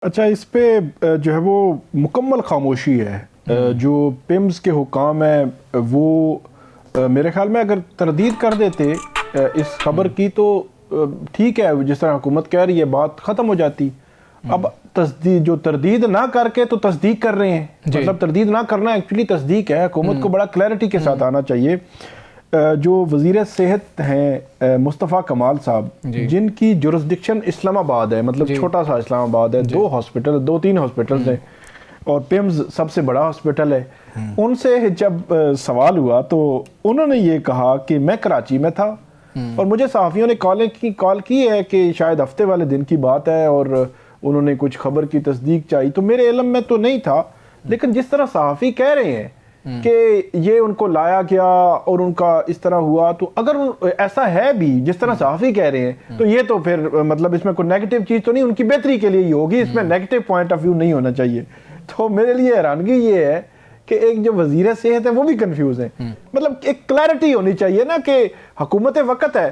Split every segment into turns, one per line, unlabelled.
اچھا، اس پہ جو ہے وہ مکمل خاموشی ہے. جو پیمز کے حکام ہیں وہ میرے خیال میں اگر تردید کر دیتے اس خبر کی تو ٹھیک ہے، جس طرح حکومت کہہ رہی ہے بات ختم ہو جاتی. اب تردید نہ کر کے تو تصدیق کر رہے ہیں. مطلب تردید نہ کرنا ایکچولی تصدیق ہے. حکومت کو بڑا کلیئرٹی کے ساتھ آنا چاہیے. جو وزیر صحت ہیں مصطفیٰ کمال صاحب، جن کی جورسڈکشن اسلام آباد ہے، مطلب چھوٹا سا اسلام آباد ہے، دو تین ہاسپٹلز ہیں اور پیمز سب سے بڑا ہاسپٹل ہے. ان سے جب سوال ہوا تو انہوں نے یہ کہا کہ میں کراچی میں تھا اور مجھے صحافیوں نے کال کی ہے کہ شاید ہفتے والے دن کی بات ہے اور انہوں نے کچھ خبر کی تصدیق چاہی، تو میرے علم میں تو نہیں تھا. لیکن جس طرح صحافی کہہ رہے ہیں کہ یہ ان کو لایا گیا اور ان کا اس طرح ہوا، تو اگر ایسا ہے بھی جس طرح صحافی کہہ رہے ہیں تو یہ تو پھر مطلب اس میں کوئی نیگیٹو چیز تو نہیں، ان کی بہتری کے لیے ہی ہوگی، اس میں نیگیٹو پوائنٹ آف ویو نہیں ہونا چاہیے. تو میرے لیے حیرانگی یہ ہے کہ ایک جو وزیر صحت ہے وہ بھی کنفیوز ہیں. مطلب ایک کلیئرٹی ہونی چاہیے نا کہ حکومت وقت ہے،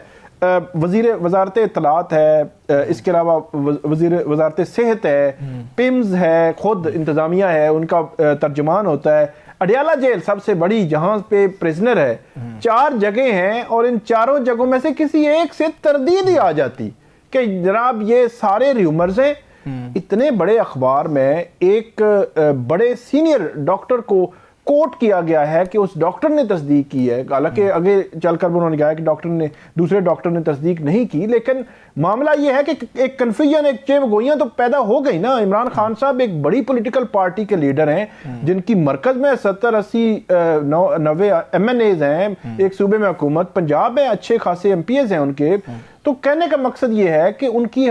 وزارت اطلاعات ہے، اس کے علاوہ وزارت صحت ہے، پیمز ہے، خود انتظامیہ ہے، ان کا ترجمان ہوتا ہے. اڈیالہ جیل سب سے بڑی جہاں پہ پریزنر ہے، 4 جگہیں ہیں اور ان 4 جگہوں میں سے کسی ایک سے تردید ہی آ جاتی کہ جناب یہ سارے ریومرز ہیں. اتنے بڑے اخبار میں ایک بڑے سینئر ڈاکٹر کو کوٹ کیا گیا ہے کہ اس ڈاکٹر نے تصدیق کی ہے، حالانکہ آگے چل کر انہوں نے کہا کہ دوسرے ڈاکٹر نے تصدیق نہیں کی. لیکن معاملہ یہ ہے کہ ایک کنفیوژن، ایک چیوگوئیاں تو پیدا ہو گئی نا. عمران خان صاحب ایک بڑی پولیٹیکل پارٹی کے لیڈر ہیں جن کی مرکز میں 70-80-90 ایم این ایز ہیں، ایک صوبے میں حکومت پنجاب ہے، اچھے خاصے ایم پی ایز ہیں ان کے. تو کہنے کا مقصد یہ ہے کہ ان کی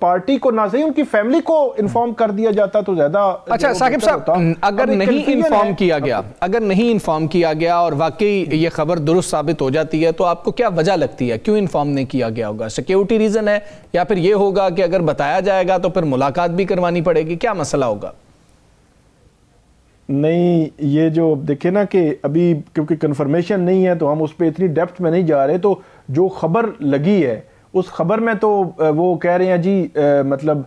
پارٹی کو نہ صحیح ان کی فیملی کو انفارم کر دیا جاتا تو زیادہ.
اچھا ثاقب صاحب، اگر نہیں انفارم کیا گیا اور واقعی یہ خبر درست ثابت ہو جاتی ہے تو آپ کو کیا وجہ لگتی ہے کیوں انفارم نہیں کیا گیا ہوگا؟ سیکیورٹی ریزن ہے یا پھر یہ ہوگا کہ اگر بتایا جائے گا تو پھر ملاقات بھی کروانی پڑے گی؟ کیا مسئلہ ہوگا؟
نہیں، یہ جو دیکھیں نا کہ ابھی کیونکہ کنفرمیشن نہیں ہے تو ہم اس پہ اتنی ڈیپتھ میں نہیں جا رہے. تو جو خبر لگی ہے اس خبر میں تو وہ کہہ رہے ہیں جی مطلب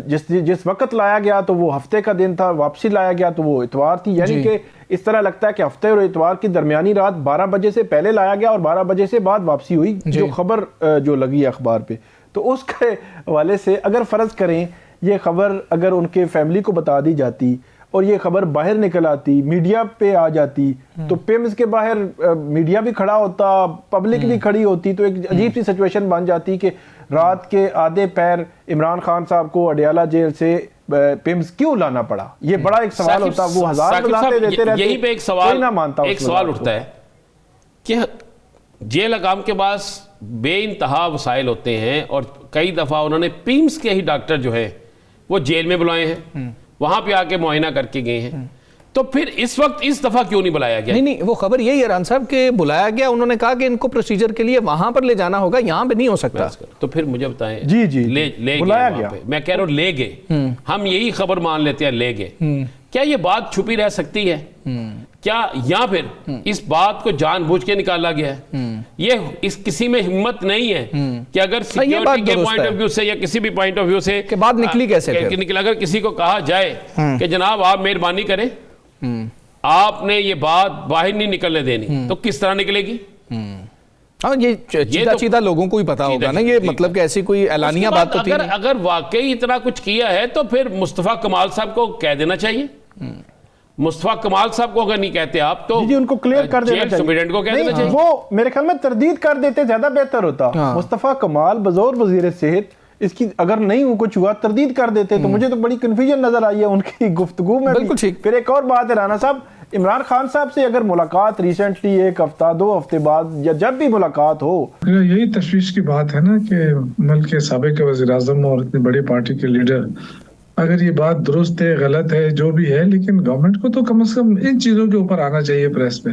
جس وقت لایا گیا تو وہ ہفتے کا دن تھا، واپسی لایا گیا تو وہ اتوار تھی. یعنی کہ اس طرح لگتا ہے کہ ہفتے اور اتوار کی درمیانی رات 12 بجے سے پہلے لایا گیا اور 12 بجے سے بعد واپسی ہوئی. جو خبر جو لگی ہے اخبار پہ، تو اس کے حوالے سے اگر فرض کریں یہ خبر اگر ان کے فیملی کو بتا دی جاتی اور یہ خبر باہر نکل آتی، میڈیا پہ آ جاتی، تو پیمز کے باہر میڈیا بھی کھڑا ہوتا، پبلک بھی کھڑی ہوتی، تو ایک عجیب سی سچویشن بن جاتی کہ رات کے آدھے پیر عمران خان صاحب کو اڈیالہ جیل سے پیمز کیوں لانا پڑا. یہ بڑا ایک سوال ہوتا. وہ 1000 وضاحتیں دیتے رہتے،
یہی پہ ایک سوال اٹھتا ہے کہ جیل حکام کے پاس بے انتہا وسائل ہوتے ہیں اور کئی دفعہ انہوں نے پیمز کے ہی ڈاکٹر جو ہے وہ جیل میں بلائے ہیں، وہاں پہ آ کے معائنہ کر کے گئے ہیں. تو پھر اس وقت اس دفعہ کیوں نہیں بلایا گیا؟
نہیں، وہ خبر یہی ہے ران صاحب کہ بلایا گیا، انہوں نے کہا کہ ان کو پروسیجر کے لیے وہاں پر لے جانا ہوگا، یہاں پہ نہیں ہو سکتا.
تو پھر مجھے بتائیں.
جی
لے
بلایا
گیا. میں کہہ رہا ہوں لے گئے، ہم یہی خبر مان لیتے ہیں لے گئے. کیا یہ بات چھپی رہ سکتی ہے کیا، یا پھر اس بات کو جان بوجھ کے نکالا گیا ہے؟ یہ اس کسی میں ہمت نہیں ہے کہ اگر سیکیورٹی کے پوائنٹ آف ویو سے یا کسی بھی پوائنٹ آف ویو سے
کہ بات نکلی کیسے
نکلا. اگر کسی کو کہا جائے کہ جناب آپ مہربانی کریں، آپ نے یہ بات باہر نہیں نکلنے دینی، تو کس طرح نکلے گی؟
ہاں، یہ چیدہ لوگوں کو ہی پتا ہوگا نا. یہ مطلب کہ ایسی کوئی اعلانیہ بات تو تھی نہیں.
اگر واقعی اتنا کچھ کیا ہے تو پھر مصطفیٰ کمال صاحب کو کہہ دینا چاہیے. مصطفیٰ کمال صاحب کو اگر نہیں کہتے آپ تو
ان کو کلیئر کر دینا چاہیے.
سپرنٹینڈنٹ کو کہہ دینا چاہیے.
وہ میرے خیال میں تردید کر دیتے زیادہ بہتر ہوتا. مصطفیٰ کمال بطور وزیر صحت اس کی اگر نہیں کچھ ہوا تردید کر دیتے تو مجھے تو بڑی کنفیوژن نظر آئی ہے ان کی گفتگو میں.
بالکل ٹھیک.
پھر ایک اور بات ہے رانا صاحب، عمران خان صاحب سے اگر ملاقات ریسنٹلی 1 ہفتہ 2 ہفتے بعد یا جب بھی ملاقات ہو،
یہی تشویش کی بات ہے نا کہ ملک کے سابق وزیر اعظم اور اتنی بڑی پارٹی کے لیڈر، اگر یہ بات درست ہے غلط ہے جو بھی ہے، لیکن گورنمنٹ کو تو کم از کم ان چیزوں کے اوپر آنا چاہیے. پریس پہ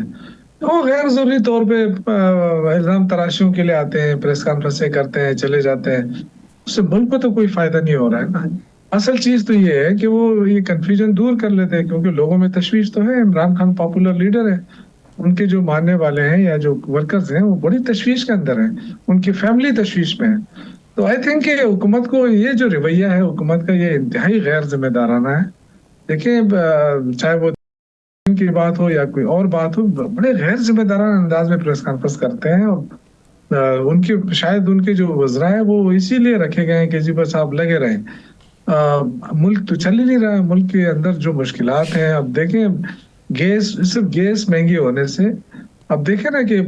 وہ غیر ضروری طور پہ الزام تراشیوں کے لیے آتے ہیں، پریس کانفرنسیں کرتے ہیں، چلے جاتے ہیں. اس سے ملک کو تو کوئی فائدہ نہیں ہو رہا ہے نا. اصل چیز تو یہ ہے کہ وہ یہ کنفیوژن دور کر لیتے ہیں، کیونکہ لوگوں میں تشویش تو ہے. عمران خان پاپولر لیڈر ہے، ان کے جو ماننے والے ہیں یا جو ورکرز ہیں وہ بڑی تشویش کے اندر ہیں، ان کی فیملی تشویش میں ہے. تو آئی تھنک کہ حکومت کو یہ جو رویہ ہے حکومت کا یہ انتہائی غیر ذمہ دارانہ ہے. دیکھیں چاہے وہ کی بات ہو یا کوئی اور بات ہو, بڑے غیر ذمہ دارانہ انداز میں پریس کانفرنس کرتے ہیں, اور ان کی شاید ان کے جو وزراء ہیں وہ اسی لیے رکھے گئے ہیں کہ جی بس آپ لگے رہیں. ملک تو چل ہی نہیں رہا ہے, ملک کے اندر جو مشکلات ہیں. اب دیکھیں صرف گیس مہنگی ہونے سے, اب دیکھیں نا کہ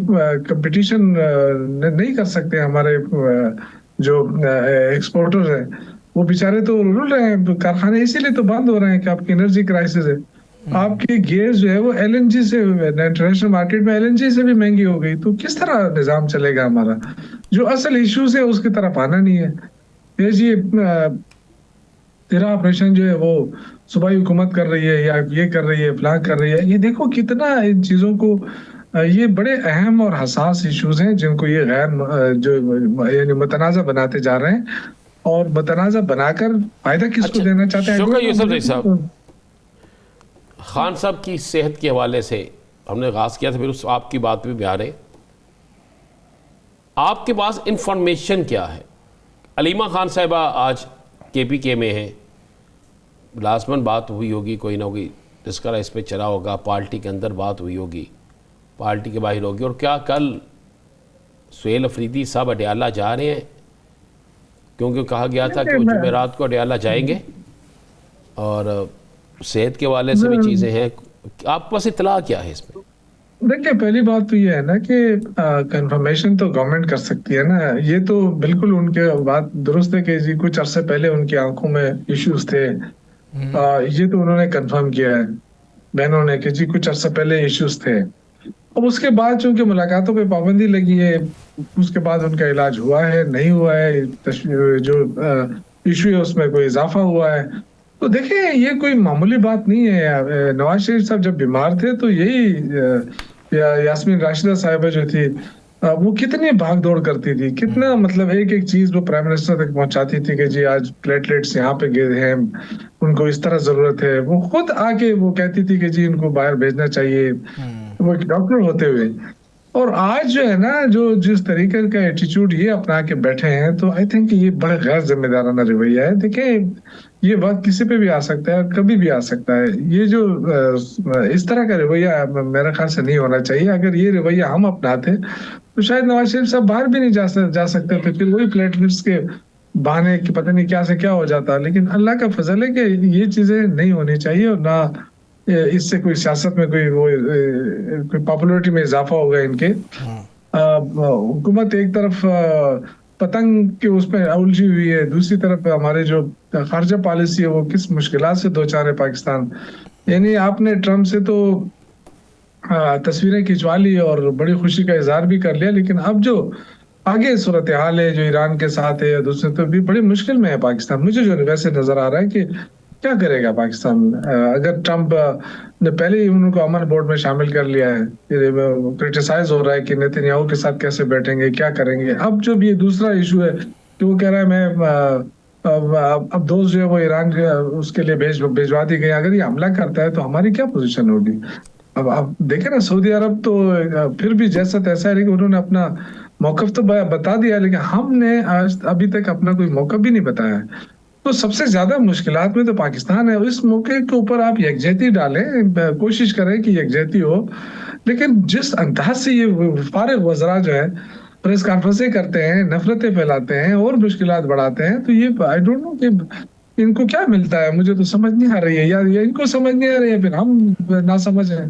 کمپٹیشن نہیں کر سکتے ہمارے جو ایکسپورٹر ہیں, وہ بیچارے تو رول رہے ہیں, کارخانے اسی لیے تو بند ہو رہے ہیں کہ آپ کی انرجی کرائسس ہے. آپ کی گیس جو ہے وہ ایل این جی سے, انٹرنیشنل مارکیٹ میں ایل این جی سے بھی مہنگی ہو گئی, تو کس طرح نظام چلے گا ہمارا؟ جو اصل ایشوز ہے اس کی طرف آنا نہیں ہے. یہ جی تیرا آپریشن جو ہے وہ صوبائی حکومت کر رہی ہے یا یہ کر رہی ہے فلاں کر رہی ہے, یہ دیکھو کتنا ان چیزوں کو, یہ بڑے اہم اور حساس ایشوز ہیں جن کو یہ غیر جو یعنی متنازع بناتے جا رہے ہیں, اور متنازع بنا کر فائدہ کس کو دینا چاہتے ہیں.
شکریہ یوسف زئی صاحب. خان صاحب کی صحت کے حوالے سے ہم نے آغاز کیا تھا, پھر آپ کی بات پہ بھی آ رہے. آپ کے پاس انفارمیشن کیا ہے؟ علیمہ خان صاحبہ آج کے پی کے میں ہیں, لازماً بات ہوئی ہوگی کوئی نہ کوئی تذکرہ اس پہ چلا ہوگا, پارٹی کے اندر بات ہوئی ہوگی, پارٹی کے باہر ہوگی. اور کیا کل سہیل افریدی صاحب اڈیالہ جا رہے ہیں؟ کیونکہ کہا گیا تھا کہ وہ جمعرات کو اڈیالہ جائیں گے, اور صحت کے حوالے سے بھی چیزیں ہیں. آپ کے پاس اطلاع کیا ہے اس میں؟
دیکھیں پہلی بات تو یہ ہے نا کہ کنفرمیشن تو گورنمنٹ کر سکتی ہے نا. یہ تو بالکل ان کے بات درست ہے کہ جی کچھ عرصے پہلے ان کی آنکھوں میں ایشوز تھے, یہ تو انہوں نے کنفرم کیا ہے بہنوں نے کہ جی کچھ عرصے پہلے ایشوز تھے. اب اس کے بعد چونکہ ملاقاتوں پہ پابندی لگی ہے, اس کے بعد ان کا علاج ہوا ہے نہیں ہوا ہے, جو ایشو ہے اس میں کوئی اضافہ ہوا ہے. تو دیکھیں یہ کوئی معمولی بات نہیں ہے. نواز شریف صاحب جب بیمار تھے تو یہی یاسمین راشدہ صاحبہ جو تھی وہ کتنی بھاگ دوڑ کرتی تھی, کتنا مطلب ایک ایک چیز وہ پرائم منسٹر تک پہنچاتی تھی کہ جی آج پلیٹلیٹس یہاں پہ گئے ہیں, ان کو اس طرح ضرورت ہے. وہ خود آ کے وہ کہتی تھی کہ جی ان کو باہر بھیجنا چاہیے, وہ ایک ڈاکٹر ہوتے ہوئے. اور آج جو ہے نا جو جس طریقے کا ایٹیچیوڈ یہ اپنا کے بیٹھے ہیں, تو آئی تھنک یہ بڑا غیر ذمہ دارانہ رویہ ہے. دیکھیں یہ وقت کسی پہ بھی آ سکتا ہے, کبھی بھی آ سکتا ہے. یہ جو اس طرح کا رویہ میرے خیال سے نہیں ہونا چاہیے. اگر یہ رویہ ہم اپناتے تو شاید نواز شریف صاحب باہر بھی نہیں جا سکتے تھے, پھر وہی پلیٹلیٹس کے بہانے کہ پتہ نہیں کیا سے کیا ہو جاتا. لیکن اللہ کا فضل ہے کہ یہ چیزیں نہیں ہونی چاہیے, اور نہ اس سے کوئی سیاست میں کوئی پاپولرٹی میں اضافہ ہوگا ان کے. حکومت ایک طرف پتنگ کے اس میں الجھی ہوئی ہے, دوسری طرف ہمارے جو خارجہ پالیسی ہے وہ کس مشکلات سے دوچار ہے پاکستان. یعنی آپ نے ٹرمپ سے تو تصویریں کھنچوا لی اور بڑی خوشی کا اظہار بھی کر لیا, لیکن اب جو آگے صورتحال ہے جو ایران کے ساتھ ہے یا دوسرے تو بھی بڑی مشکل میں ہے پاکستان. مجھے جو ویسے نظر آ رہا ہے کہ کیا کرے گا پاکستان اگر ٹرمپ نے پہلے ہی ان کو امن بورڈ میں شامل کر لیا ہے. کرٹیسائز ہو رہا ہے کہ نیتن یاہو کے ساتھ کیسے بیٹھیں گے, کیا کریں گے. اب جو بھی دوسرا ایشو ہے کہ وہ کہہ رہا ہے میں اب دوست جو ہے وہ ایران اس کے لیے بھیجوا دی گئی, اگر یہ حملہ کرتا ہے تو ہماری کیا پوزیشن ہوگی. اب دیکھیں نا سعودی عرب تو پھر بھی جیسا تیسا ہے, لیکن انہوں نے اپنا موقف تو بتا دیا, لیکن ہم نے ابھی تک اپنا کوئی موقف بھی نہیں بتایا. تو سب سے زیادہ مشکلات میں تو پاکستان ہے. اس موقع کے اوپر آپ یکجہتی ڈالیں, کوشش کریں کہ یکجہتی ہو, لیکن جس انداز سے یہ فارغ وزراء جو ہے پریس کانفرنسیں کرتے ہیں, نفرتیں پھیلاتے ہیں اور مشکلات بڑھاتے ہیں, تو یہ آئی ڈونٹ نو کہ ان کو کیا ملتا ہے. مجھے تو سمجھ نہیں آ رہی ہے, یا ان کو سمجھ نہیں آ رہی ہے, پھر ہم نہ سمجھ ہیں.